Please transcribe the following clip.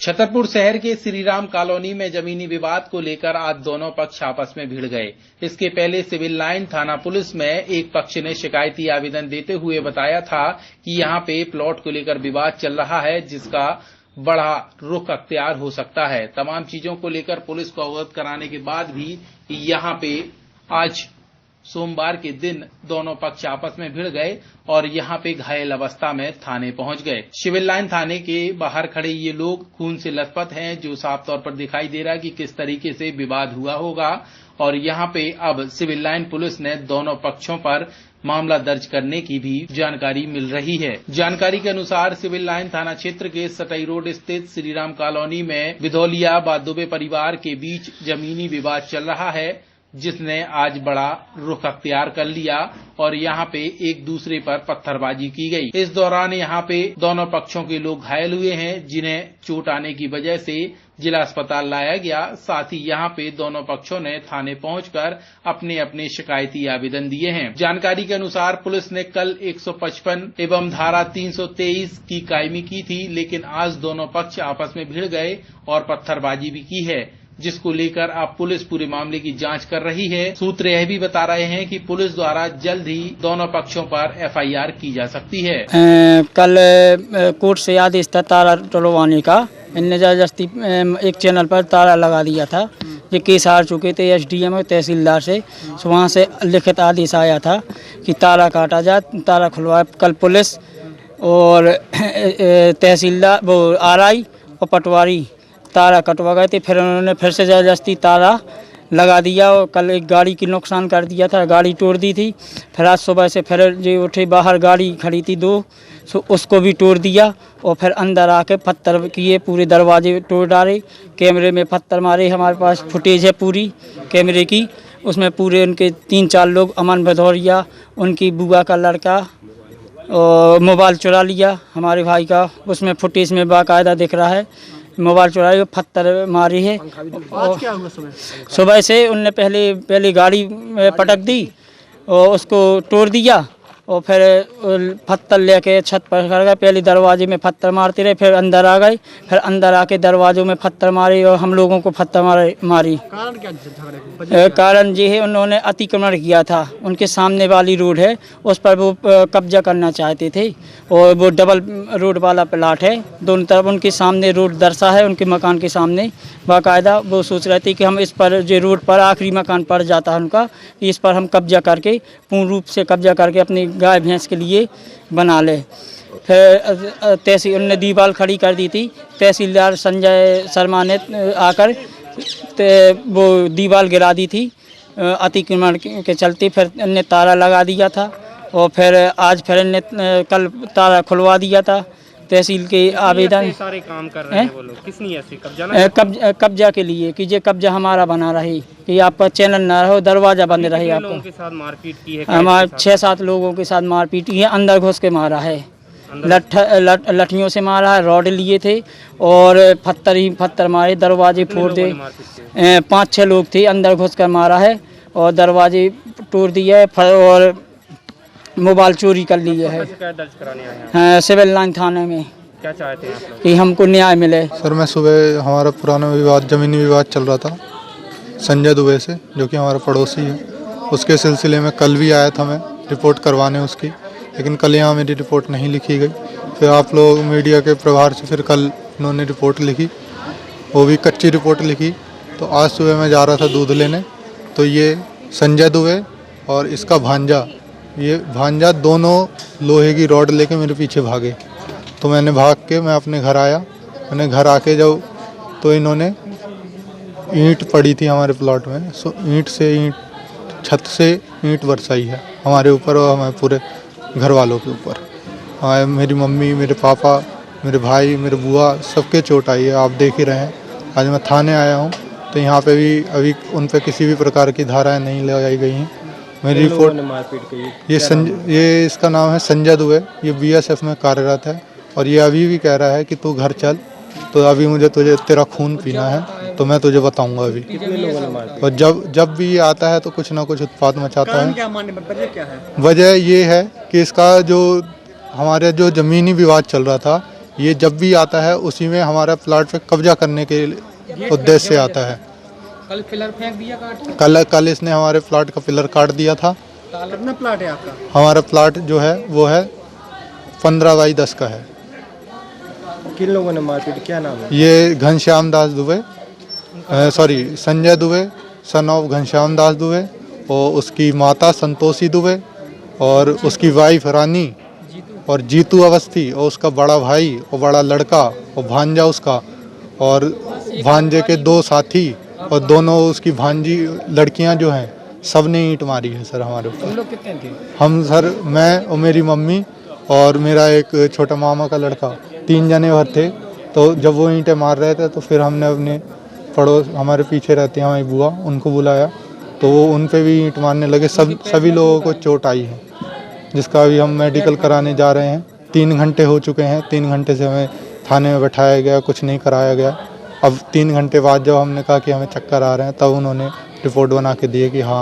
छतरपुर शहर के श्रीराम कॉलोनी में जमीनी विवाद को लेकर आज दोनों पक्ष आपस में भिड़ गए। इसके पहले सिविल लाइन थाना पुलिस में एक पक्ष ने शिकायती आवेदन देते हुए बताया था कि यहां पे प्लॉट को लेकर विवाद चल रहा है, जिसका बड़ा रुख अख्तियार हो सकता है। तमाम चीजों को लेकर पुलिस को अवगत कराने के बाद भी यहां पे आज सोमवार के दिन दोनों पक्ष आपस में भिड़ गए और यहां पे घायल अवस्था में थाने पहुंच गए। सिविल लाइन थाने के बाहर खड़े ये लोग खून से लथपथ हैं, जो साफ तौर पर दिखाई दे रहा है कि किस तरीके से विवाद हुआ होगा। और यहां पे अब सिविल लाइन पुलिस ने दोनों पक्षों पर मामला दर्ज करने की भी जानकारी मिल रही है। जानकारी के अनुसार सिविल लाइन थाना क्षेत्र के सटई रोड स्थित श्रीराम कॉलोनी में विधौलिया व दुबे परिवार के बीच जमीनी विवाद चल रहा है, जिसने आज बड़ा रुख अख्तियार कर लिया और यहाँ पे एक दूसरे पर पत्थरबाजी की गई। इस दौरान यहाँ पे दोनों पक्षों के लोग घायल हुए हैं, जिन्हें चोट आने की वजह से जिला अस्पताल लाया गया। साथ ही यहाँ पे दोनों पक्षों ने थाने पहुंचकर अपने अपने शिकायती आवेदन दिए हैं। जानकारी के अनुसार पुलिस ने कल 155 एवं धारा 323 की कायमी की थी, लेकिन आज दोनों पक्ष आपस में भिड़ गए और पत्थरबाजी भी की है, जिसको लेकर अब पुलिस पूरे मामले की जांच कर रही है। सूत्र यह भी बता रहे हैं कि पुलिस द्वारा जल्द ही दोनों पक्षों पर FIR की जा सकती है। कल कोर्ट से आदेश था ताला टलवाने का। इनने जबरदस्ती एक चैनल पर ताला लगा दिया था। ये केस हार चुके थे SDM और तहसीलदार से, वहाँ से लिखित आदेश आया था कि ताला काटा जाए, ताला खुलवाए। कल पुलिस और तहसीलदार वो RI और पटवारी ताला कटवा गए थे, फिर उन्होंने फिर से जबरदस्ती ताला लगा दिया और कल एक गाड़ी की नुकसान कर दिया था, गाड़ी तोड़ दी थी। फिर आज सुबह से फिर जो उठे बाहर गाड़ी खड़ी थी 2, उसको भी तोड़ दिया और फिर अंदर आके पत्थर किए, पूरे दरवाजे तोड़ डाले, कैमरे में पत्थर मारे। हमारे पास फुटेज है पूरी कैमरे की, उसमें पूरे उनके 3-4 लोग, अमन भदौरिया, उनकी बुआ का लड़का, और मोबाइल चुरा लिया हमारे भाई का। उसमें फुटेज में बाकायदा दिख रहा है मोबाइल चुराई, पत्थर मारी है। आज क्या हुआ सुबह से उनने पहले गाड़ी पटक दी और उसको तोड़ दिया और फिर पत्थर लेके छत पर कर गए। पहले दरवाजे में पत्थर मारते रहे, फिर अंदर आ गए, फिर अंदर आके दरवाजों में पत्थर मारे और हम लोगों को पत्थर मारी। कारण क्या झगड़े? कारण ये है उन्होंने अतिक्रमण किया था। उनके सामने वाली रोड है, उस पर वो कब्जा करना चाहते थे और वो डबल रोड वाला प्लाट है, दोनों तरफ उनके सामने रोड दर्शा है। उनके मकान के सामने बाकायदा वो सोच रहे थे कि हम इस पर जो रोड पर आखिरी मकान पड़ जाता है उनका, इस पर हम कब्जा करके पूर्ण रूप से कब्जा करके अपनी गाय भैंस के लिए बना ले। फिर तहसील उन्होंने दीवार खड़ी कर दी थी। तहसीलदार संजय शर्मा ने आकर वो दीवार गिरा दी थी अतिक्रमण के चलते। फिर इनने ताला लगा दिया था और फिर आज फिर इनने कल ताला खुलवा दिया था। तहसील के आवेदन सारे काम कर रहे हैं वो लोग, किस लिए ऐसे कब्जा के लिए कि ये कब्जा हमारा बना रहे, कि आपका चैनल ना रहो, दरवाजा बंद रहे। आपका लोगों के साथ मारपीट की है? हमारे 6-7 लोगों के साथ मारपीट की है, अंदर घुस के मारा है, लठियों से मारा है, रॉड लिए थे और पत्थर मारे, दरवाजे फोड़ दे। 5-6 लोग थे, अंदर घुस कर मारा है और दरवाजे तोड़ दिए और मोबाइल चोरी कर लिया है। दर्ज कराने आए हैं? हाँ, सिविल लाइन थाने में। क्या चाहते हैं आप लोग? कि हमको न्याय मिले। सर मैं सुबह हमारा पुराना विवाद, जमीनी विवाद चल रहा था संजय दुबे से, जो कि हमारा पड़ोसी है। उसके सिलसिले में कल भी आया था मैं रिपोर्ट करवाने उसकी, लेकिन कल यहाँ मेरी रिपोर्ट नहीं लिखी गई। फिर आप लोग मीडिया के प्रभार से फिर कल उन्होंने रिपोर्ट लिखी, वो भी कच्ची रिपोर्ट लिखी। तो आज सुबह मैं जा रहा था दूध लेने, तो ये संजय दुबे और इसका भांजा दोनों लोहे की रॉड लेके मेरे पीछे भागे। तो मैंने भाग के मैं अपने घर आया। मैंने घर आके जब तो इन्होंने ईंट पड़ी थी हमारे प्लॉट में, सो छत से ईंट बरसाई है हमारे ऊपर और हमारे पूरे घर वालों के ऊपर। मेरी मम्मी, मेरे पापा, मेरे भाई, मेरे बुआ, सबके चोट आई है, आप देख ही रहे हैं। आज मैं थाने आया हूँ, तो यहाँ पे भी अभी उन पे किसी भी प्रकार की धाराएं नहीं लगाई गई हैं। मेरी रिपोर्ट ये इसका नाम है संजय दुबे, ये BSF में कार्यरत है और ये अभी भी कह रहा है कि तू घर चल, तो अभी मुझे तेरा खून पीना है, तो मैं तुझे बताऊंगा अभी। और जब भी ये आता है तो कुछ ना कुछ उत्पात मचाता है। वजह ये है कि इसका जो हमारे जो ज़मीनी विवाद चल रहा था, ये जब भी आता है उसी में हमारा प्लाट पे कब्जा करने के उद्देश्य से आता है। कल पिलर फेंक दिया काट कल इसने हमारे प्लाट का पिलर काट दिया था। कितना प्लाट है आपका? हमारा प्लाट जो है वो है 15x10 का है। किन लोगों ने मारपीट, क्या नाम है? ये Ghanshyam Das Dubey, sorry Sanjay Dubey, son of Ghanshyam Das Dubey, और उसकी माता संतोषी दुबे, और उसकी वाइफ रानी, और जीतू अवस्थी, और उसका बड़ा भाई और बड़ा लड़का और भांजा उसका, और भांजे के 2 साथी, और दोनों उसकी भांजी लड़कियां जो हैं सब ने ईंट मारी है सर हमारे ऊपर। तुम लोग कितने थे? हम सर, मैं और मेरी मम्मी और मेरा एक छोटा मामा का लड़का, 3 जने भर थे। तो जब वो ईंटें मार रहे थे तो फिर हमने अपने पड़ोस, हमारे पीछे रहते हैं हमारी बुआ, उनको बुलाया तो वो उन पे भी ईंट मारने लगे। सभी लोगों को चोट आई है, जिसका अभी हम मेडिकल कराने जा रहे हैं। 3 घंटे हो चुके हैं, 3 घंटे से हमें थाने में बैठाया गया, कुछ नहीं कराया गया। अब 3 घंटे बाद जब हमने कहा कि हमें चक्कर आ रहे हैं, तब उन्होंने रिपोर्ट बना के दिए कि हाँ